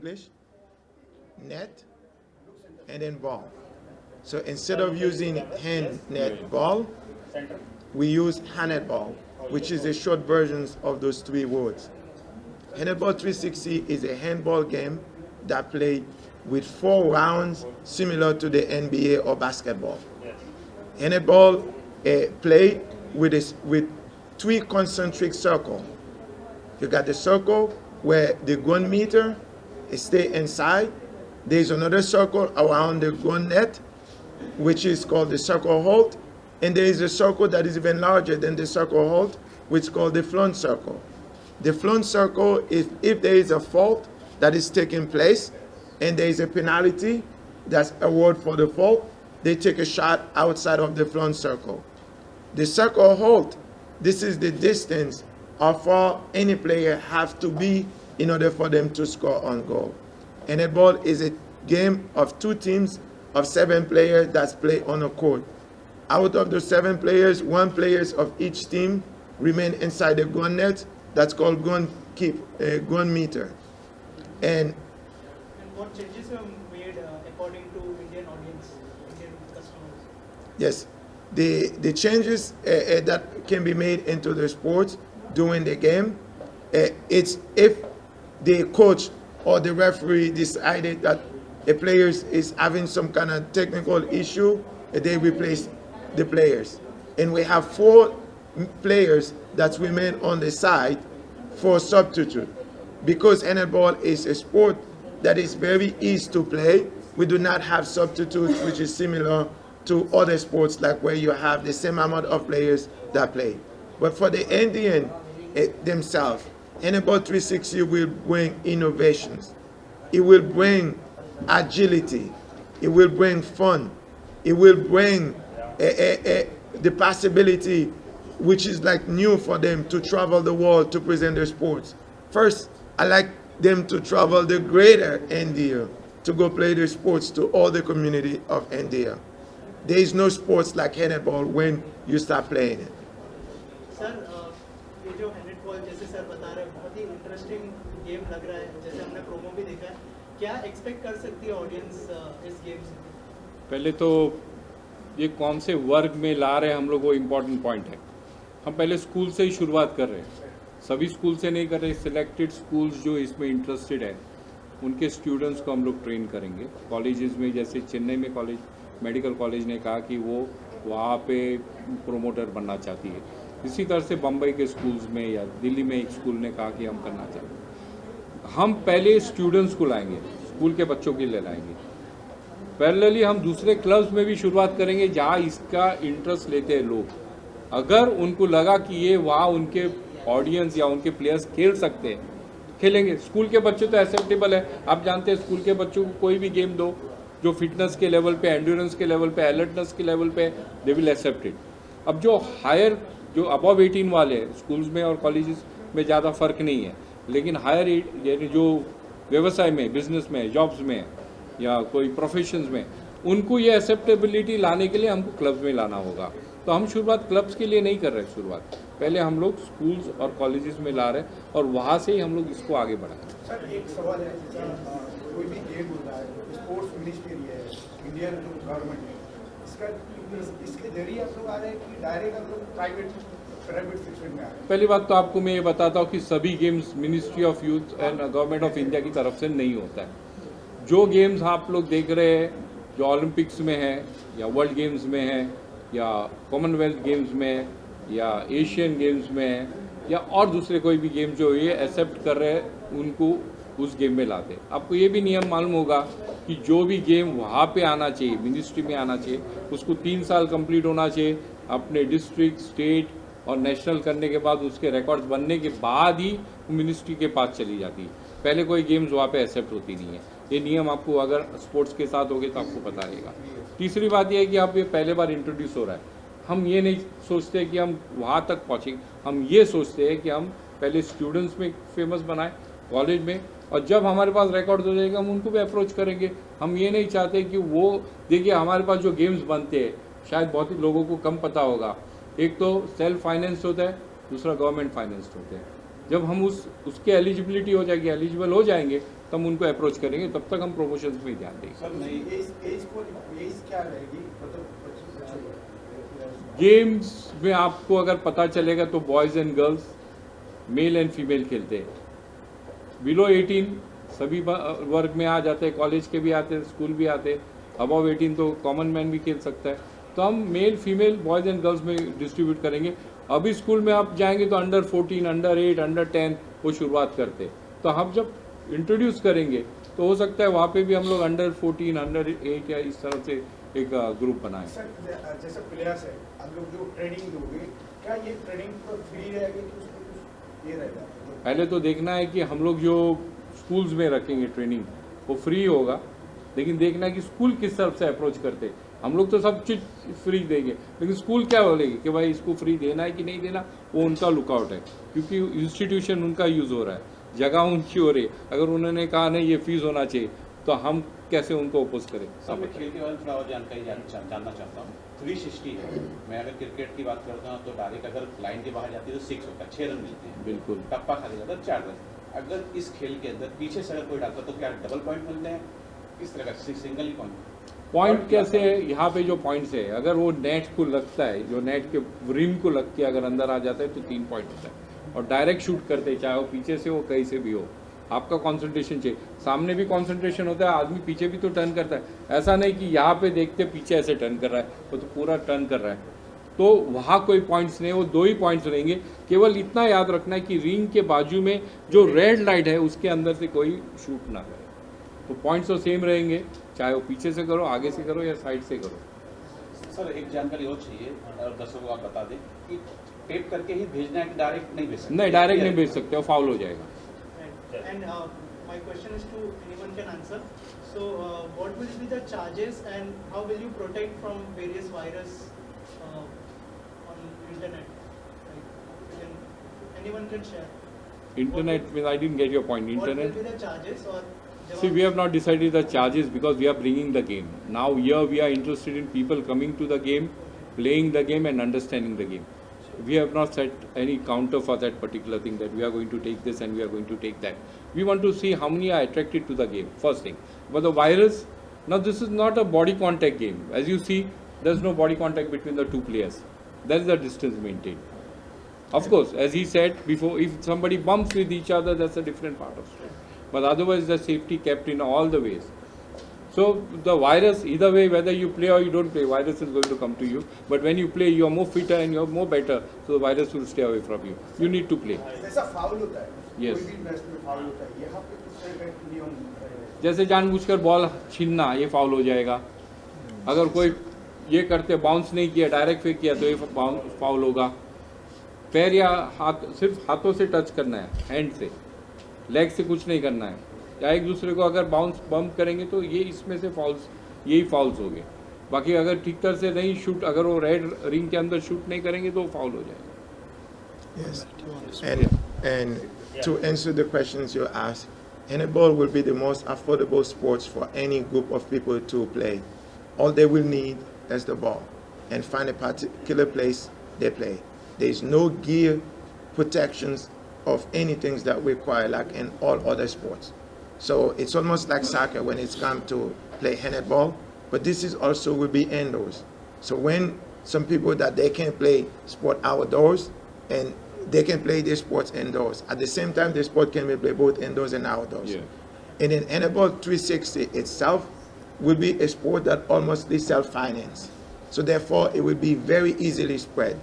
English, net, and then ball. So instead of using hand net ball, we use Hanetball, which is the short versions of those three words. Hanetball 360 is a handball game that played with 4 rounds, similar to the NBA or basketball. Hanetball play with 3 concentric circles. You got the circle where the gun meter stay inside. There's another circle around the gun net, which is called the circle hold. And there is a circle that is even larger than the circle hold, which is called the flaunt circle. The flaunt circle is if there is a fault that is taking place and there is a penalty that's awarded for the fault, they take a shot outside of the flaunt circle. The circle hold, this is the distance how far any player has to be in order for them to score on goal. Hanetball is a game of 2 teams of 7 players that's played on a court. Out of the 7 players, 1 player of each team remain inside the gun net. That's called gun meter. And what changes are made according to Indian audience, Indian customers? Yes, the changes that can be made into the sports during the game, it's if the coach or the referee decided that a player is having some kind of technical issue, they replace the players. And we have 4 players that remain on the side for substitute. Because Hanetball is a sport that is very easy to play, we do not have substitutes, which is similar to other sports like where you have the same amount of players that play. But for the Indian themselves, Hanetball 360 will bring innovations. It will bring agility. It will bring fun. It will bring the possibility, which is like new for them, to travel the world to present their sports. First, I like them to travel the greater India to go play their sports to all the community of India. There is no sports like Hanetball when you start playing it. Sir, ये जो हैनेटबॉल जैसे sir बता रहे हैं बहुत ही interesting game लग रहा है, जैसे हमने प्रोमो भी देखा है, क्या एक्सपेक्ट कर सकती है ऑडियंस इस गेम से? पहले तो ये कौन से वर्ग में ला रहे हैं हम लोग, वो इम्पोर्टेंट पॉइंट है। हम पहले स्कूल से ही शुरुआत कर रहे हैं, सभी स्कूल से नहीं कर रहे, सिलेक्टेड स्कूल्स जो इसमें इंटरेस्टेड है उनके स्टूडेंट्स को हम लोग ट्रेन करेंगे। कॉलेजेस में जैसे चेन्नई में कॉलेज मेडिकल कॉलेज ने कहा कि वो वहाँ पे प्रोमोटर बनना चाहती है, इसी तरह से बम्बई के स्कूल्स में या दिल्ली में एक स्कूल ने कहा कि हम करना चाहते हैं। हम पहले स्टूडेंट्स को लाएंगे, स्कूल के बच्चों के लिए लाएंगे। पैरेलली हम दूसरे क्लब्स में भी शुरुआत करेंगे जहाँ इसका इंटरेस्ट लेते हैं लोग। अगर उनको लगा कि ये वहाँ उनके ऑडियंस या उनके प्लेयर्स खेल सकते हैं, खेलेंगे। स्कूल के बच्चे तो एक्सेप्टेबल है, आप जानते हैं स्कूल के बच्चों को कोई भी गेम दो जो फिटनेस के लेवल पे, एंड्योरेंस के लेवल पे, अलर्टनेस के लेवल पे, दे विल एक्सेप्ट इट। अब जो हायर, जो अबव 18 वाले स्कूल्स में और कॉलेजेस में ज़्यादा फर्क नहीं है, लेकिन हायर यानी जो व्यवसाय में, बिजनेस में, जॉब्स में या कोई प्रोफेशंस में, उनको ये एक्सेप्टेबिलिटी लाने के लिए हमको क्लब्स में लाना होगा। तो हम शुरुआत क्लब्स के लिए नहीं कर रहे, शुरुआत पहले हम लोग स्कूल्स और कॉलेजेस में ला रहे हैं और वहाँ से ही हम लोग इसको आगे बढ़ाएंगे। सर एक सवाल है, कोई भी गेम होता है, स्पोर्ट्स मिनिस्ट्री है, इंडियन गवर्नमेंट है, इसके जरिए आप लोग आ रहे हैं कि डायरेक्ट आप लोग प्राइवेट सेक्टर में आ रहे हैं? पहली बात तो आपको मैं ये बताता हूँ कि सभी games ministry of youth and government of India की तरफ से नहीं होता है। जो गेम्स आप लोग देख रहे हैं, जो ओलंपिक्स में है या वर्ल्ड गेम्स में है या कॉमनवेल्थ गेम्स में या एशियन गेम्स में है या और दूसरे कोई भी गेम जो ये एक्सेप्ट कर रहे हैं, उनको उस गेम में लाते। आपको ये भी नियम मालूम होगा कि जो भी गेम वहाँ पे आना चाहिए, मिनिस्ट्री में आना चाहिए, उसको 3 साल कंप्लीट होना चाहिए। अपने डिस्ट्रिक्ट, स्टेट और नेशनल करने के बाद उसके रिकॉर्ड्स बनने के बाद ही मिनिस्ट्री के पास चली जाती है। पहले कोई गेम्स वहाँ पे एक्सेप्ट होती नहीं है। ये नियम आपको अगर स्पोर्ट्स के साथ होगे तो आपको पता रहेगा। तीसरी बात यह है कि आप ये पहले बार इंट्रोड्यूस हो रहा है, हम ये नहीं सोचते कि हम वहाँ तक पहुँचेंगे, हम ये सोचते हैं कि हम पहले स्टूडेंट्स में फेमस बनाएं, कॉलेज में, और जब हमारे पास रिकॉर्ड हो जाएगा हम उनको भी अप्रोच करेंगे। हम ये नहीं चाहते कि वो देखिए हमारे पास जो गेम्स बनते हैं शायद बहुत ही लोगों को कम पता होगा, एक तो सेल्फ फाइनेंस होता है, दूसरा गवर्नमेंट फाइनेंस होता है। जब हम उसके एलिजिबिलिटी हो जाएगी, एलिजिबल हो जाएंगे, तो हम उनको अप्रोच करेंगे, तब तक हम प्रमोशंस पे ध्यान देंगे। सर नहीं एज क्या रहेगी मतलब गेम्स में आपको अगर पता चलेगा तो boys and girls, male and female खेलते हैं। बिलो 18 सभी वर्ग में आ जाते हैं, कॉलेज के भी आते हैं, स्कूल भी आते हैं। अबव 18 तो कॉमन मैन भी खेल सकता है। तो हम male female boys and girls में डिस्ट्रीब्यूट करेंगे। अभी स्कूल में आप जाएंगे तो अंडर 14, अंडर 8, अंडर 10 वो शुरुआत करते हैं। तो हम जब इंट्रोड्यूस करेंगे तो हो सकता है वहाँ पे भी हम लोग अंडर 14, अंडर 8 या इस तरह से एक ग्रुप बनाएं। सर जैसे प्लेयर्स है हम लोग जो ट्रेनिंग दोगे, क्या ये ट्रेनिंग तो फ्री रहेगी कि उसमें कुछ ये रहेगा? पहले तो देखना है कि हम लोग जो स्कूल्स में रखेंगे ट्रेनिंग वो फ्री होगा, लेकिन देखना है कि स्कूल किस तरफ से अप्रोच करते। हम लोग तो सब चीज़ फ्री देंगे, लेकिन स्कूल क्या बोलेगी कि भाई इसको फ्री देना है कि नहीं देना, वो उनका लुकआउट है, क्योंकि इंस्टीट्यूशन उनका यूज़ हो रहा है, जगह उनकी हो रही है। अगर उन्होंने कहा नहीं ये फीस होना चाहिए तो हम कैसे उनको अपोज करें? सर मैं खेल के बारे में थोड़ा और जानकारी जानना चाहता हूँ। 360 है, मैं अगर क्रिकेट की बात करता हूँ तो डायरेक्ट अगर लाइन के बाहर जाती है तो 6 होता है, 6 रन मिलते हैं। बिल्कुल। टप्पा खा जाता है 4 रन। अगर इस खेल के अंदर पीछे से अगर कोई डालता तो क्या डबल पॉइंट मिलते हैं, किस तरह का सिंगल ही पॉइंट कैसे है? यहाँ पे जो पॉइंट्स है, अगर वो नेट को लगता है, जो नेट के रिम को लग के अगर अंदर आ जाता है तो 3 पॉइंट होता है। और डायरेक्ट शूट करते हैं, चाहे वो पीछे से हो कहीं से भी हो, आपका कंसंट्रेशन चाहिए। सामने भी कंसंट्रेशन होता है, आदमी पीछे भी तो टर्न करता है। ऐसा नहीं कि यहाँ पे देखते पीछे ऐसे टर्न कर रहा है, वो तो पूरा टर्न कर रहा है। तो वहाँ कोई पॉइंट्स नहीं, वो 2 ही पॉइंट्स रहेंगे। केवल इतना याद रखना है कि रिंग के बाजू में जो रेड लाइट है उसके अंदर से कोई शूट ना करे। तो पॉइंट्स तो सेम रहेंगे, चाहे वो पीछे से करो, आगे से करो या साइड से करो। सर एक जानकारी और चाहिए और दर्शकों को आप बता दें कि टेप करके ही भेजना है कि डायरेक्ट नहीं भेज सकते? नहीं, डायरेक्ट नहीं भेज सकते, वो फाउल हो जाएगा। And my question is to anyone can answer. So what will be the charges and how will you protect from various virus on internet? Anyone can share. Internet means I didn't get your point. Internet. What will be the charges or? See, we have not decided the charges because we are bringing the game. Now here we are interested in people coming to the game, playing the game and understanding the game. We have not set any counter for that particular thing that we are going to take this and we are going to take that. We want to see how many are attracted to the game, first thing. But the virus, now this is not a body contact game. As you see, there is no body contact between the two players. There is a distance maintained. Of course, as he said before, if somebody bumps with each other, that's a different part of it. But otherwise, the safety kept in all the ways. So the virus, either way, whether you play or you don't play, virus is going to come to you. But when you play, you are more fitter and you are more better. So the virus will stay away from you. You need to play. जैसा foul होता है, Yes. कोई भी match में foul होता है, यहाँ पे किस तरह का नियम रहेगा? जैसे जानबूझकर बॉल छीनना, ये फाउल हो जाएगा। अगर कोई ये करते बाउंस नहीं किया, डायरेक्ट फेंक किया तो ये फाउल होगा। पैर या हाथ, सिर्फ हाथों से टच करना है, हैंड से, लेग से कुछ नहीं करना है। या एक दूसरे को अगर बाउंस बम्प करेंगे तो ये इसमें से फॉल्स, यही फॉल्स हो गए। बाकी अगर ठीक तरह से नहीं शूट, अगर वो रेड रिंग के अंदर शूट नहीं करेंगे तो फाउल हो जाएगा। Yes. And to answer the questions you asked, Hanetball will be the most affordable sports for any group of people to play. All they will need is the ball and find a particular place they play. There is no gear protections of anything that we require like in all other sports. So it's almost like soccer when it's come to play Hanetball, but this is also will be indoors. So when some people that they can play sport outdoors and they can play their sports indoors. At the same time, the sport can be played both indoors and outdoors. Yeah. And then Hanetball 360 itself will be a sport that almost self-financed. So therefore, it will be very easily spread.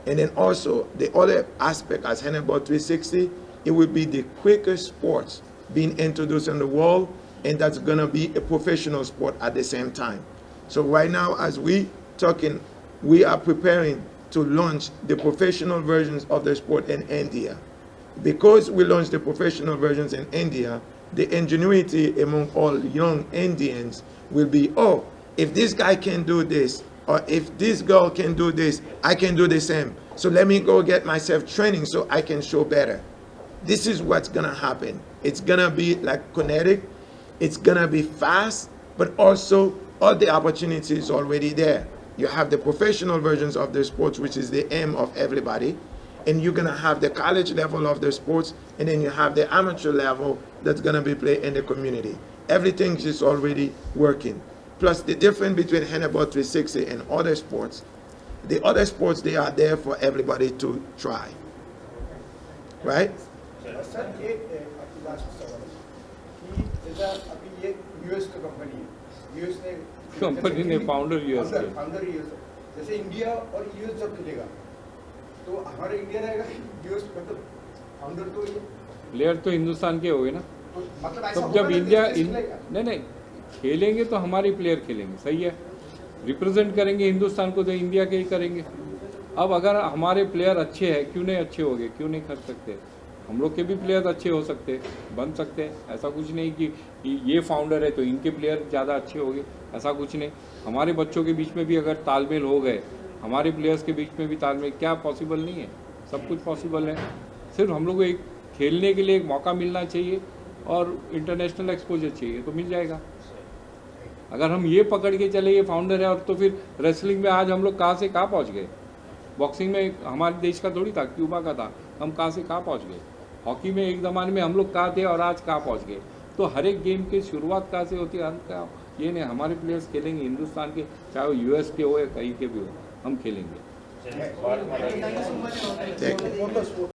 And then also, the other aspect as Hanetball 360, it will be the quickest sports being introduced in the world, and that's going to be a professional sport at the same time. So right now, as we talking, we are preparing to launch the professional versions of the sport in India. Because we launched the professional versions in India, the ingenuity among all young Indians will be, oh, if this guy can do this, or if this girl can do this, I can do the same. So let me go get myself training so I can show better. This is what's gonna happen. It's gonna be like kinetic, it's gonna be fast, but also all the opportunities already there. You have the professional versions of the sports, which is the aim of everybody. and you're gonna have the college level of the sports, and then you have the amateur level that's gonna be played in the community. Everything is already working. Plus the difference between Hanetball 360 and other sports, the other sports, they are there for everybody to try, right? Sir ये आपकी last सवाल है कि जैसा अभी ये US का company है, यूएस ने कंपनी ने फाउंडर यूएस के, फाउंडर यूएस, जैसे इंडिया और यूएस जब खेलेगा तो हमारा इंडिया रहेगा, यूएस मतलब फाउंडर तो ये प्लेयर तो हिंदुस्तान के हो गए ना। तो मतलब ऐसा तब जब होगा इंडिया ना, नहीं खेलेंगे तो हमारे प्लेयर खेलेंगे, सही है, रिप्रेजेंट करेंगे हिंदुस्तान को तो इंडिया के ही करेंगे। अब अगर हमारे प्लेयर अच्छे हैं, क्यों नहीं अच्छे हो गए, क्यों नहीं कर सकते? हम लोग के भी प्लेयर अच्छे हो सकते, बन सकते हैं। ऐसा कुछ नहीं कि ये फाउंडर है तो इनके प्लेयर ज़्यादा अच्छे हो गए, ऐसा कुछ नहीं। हमारे बच्चों के बीच में भी अगर तालमेल हो गए, हमारे प्लेयर्स के बीच में भी तालमेल, क्या पॉसिबल नहीं है? सब कुछ पॉसिबल है। सिर्फ हम लोग को एक खेलने के लिए एक मौका मिलना चाहिए और इंटरनेशनल एक्सपोजर चाहिए तो मिल जाएगा। अगर हम ये पकड़ के चले ये फाउंडर है, और तो फिर रेसलिंग में आज हम लोग कहाँ से कहाँ पहुँच गए। बॉक्सिंग में हमारे देश का थोड़ी था, क्यूबा का था, हम कहाँ से कहाँ पहुँच गए। हॉकी में एक ज़माने में हम लोग कहाँ थे और आज कहाँ पहुँच गए। तो हर एक गेम की शुरुआत कहाँ से होती है, अंत का ये नहीं। हमारे प्लेयर्स खेलेंगे हिंदुस्तान के, चाहे वो यूएस के हो या कहीं के भी हो, हम खेलेंगे। Thank you so much.